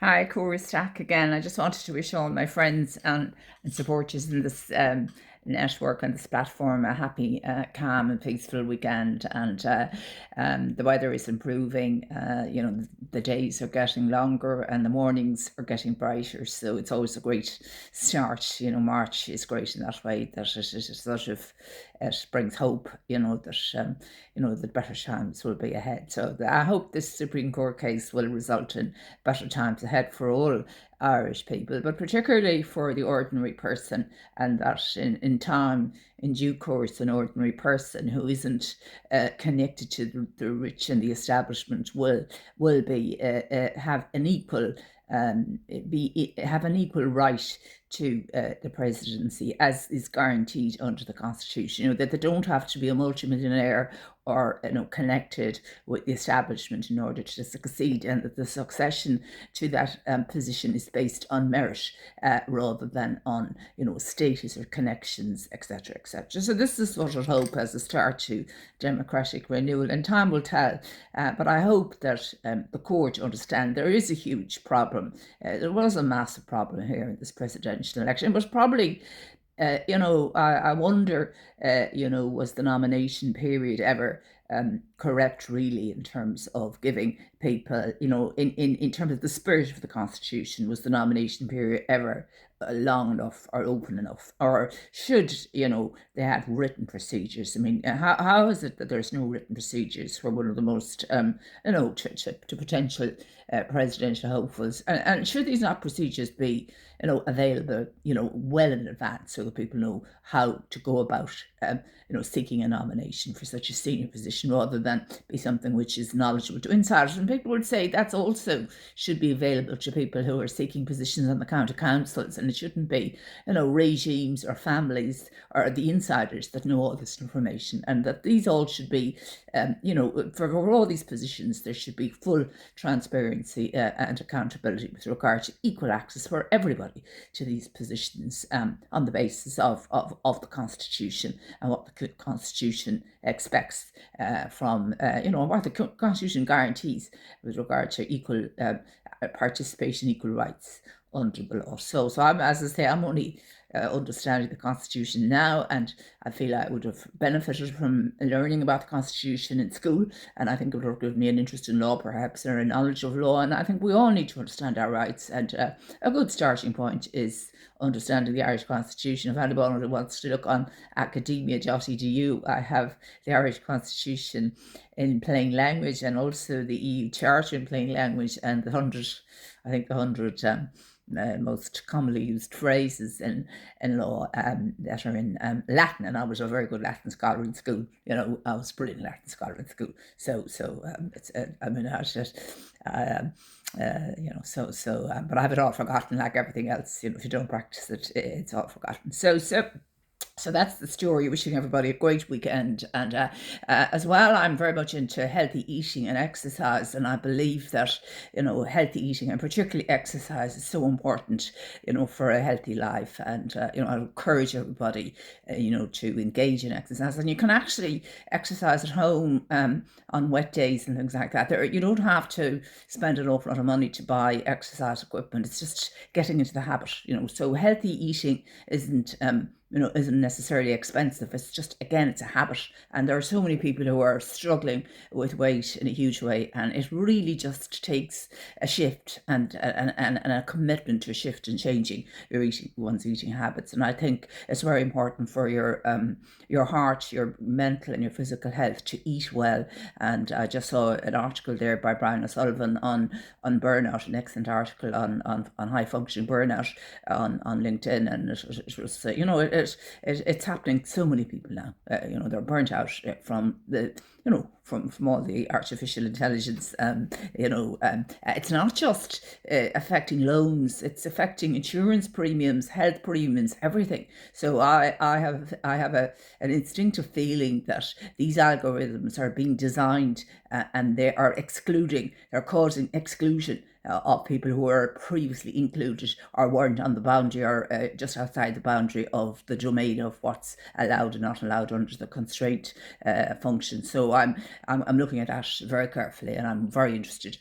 Hi, Cora Stack again. I just wanted to wish all my friends and supporters in this network and this platform a happy, calm, and peaceful weekend. And the weather is improving. The days are getting longer and the mornings are getting brighter. So it's always a great start. March is great in that way that it sort of it brings hope. That better times will be ahead. So I hope this Supreme Court case will result in better times ahead for all Irish people, but particularly for the ordinary person, and that in time, in due course, an ordinary person who isn't connected to the rich and the establishment will be have an equal have an equal right to the presidency as is guaranteed under the constitution. That they don't have to be a multimillionaire or connected with the establishment in order to succeed, and that the succession to that position is based on merit rather than on status or connections, etc., etc. So this is what I hope as a start to democratic renewal, and time will tell. But I hope that the court understand there is a huge problem. There was a massive problem here in this presidential election. It was probably I wonder, was the nomination period ever correct, really, in terms of giving people, in terms of the spirit of the Constitution, was the nomination period ever long enough or open enough? Or should, they have written procedures? I mean, how is it that there's no written procedures for one of the most, to potential presidential hopefuls? And should these not procedures be available, well in advance so that people know how to go about, seeking a nomination for such a senior position rather than be something which is knowledgeable to insiders? And people would say that's also should be available to people who are seeking positions on the county councils, and it shouldn't be, regimes or families or the insiders that know all this information, and that these all should be, for all these positions, there should be full transparency and accountability with regard to equal access for everybody to these positions on the basis of the Constitution and what the Constitution expects from, what the Constitution guarantees with regard to equal participation, equal rights under the law. So I'm, as I say, I'm only understanding the Constitution now, and I feel I would have benefited from learning about the Constitution in school, and I think it would have given me an interest in law, perhaps, or a knowledge of law. And I think we all need to understand our rights, and a good starting point is understanding the Irish Constitution. If anybody wants to look on academia.edu, I have the Irish Constitution in plain language, and also the EU Charter in plain language, and the 100 most commonly used phrases in law that are in Latin. And I was a very good Latin scholar in school. I was a brilliant Latin scholar in school. It's I mean, I just but I have it all forgotten, like everything else. If you don't practice it, it's all forgotten. So that's the story. Wishing everybody a great weekend. And as well, I'm very much into healthy eating and exercise. And I believe that, healthy eating and particularly exercise is so important, for a healthy life. And, I encourage everybody, to engage in exercise. And you can actually exercise at home on wet days and things like that. You don't have to spend an awful lot of money to buy exercise equipment. It's just getting into the habit, So healthy eating isn't necessarily expensive. It's just, again, it's a habit. And there are so many people who are struggling with weight in a huge way. And it really just takes a shift and a commitment to a shift and changing one's eating habits. And I think it's very important for your heart, your mental and your physical health to eat well. And I just saw an article there by Brian O'Sullivan on burnout, an excellent article on high functioning burnout on LinkedIn. And it was, it's happening to so many people now. They're burnt out from from all the artificial intelligence. It's not just affecting loans; it's affecting insurance premiums, health premiums, everything. So I have an instinctive feeling that these algorithms are being designed and they're causing exclusion of people who were previously included or weren't on the boundary or just outside the boundary of the domain of what's allowed and not allowed under the constraint function. So I'm looking at that very carefully, and I'm very interested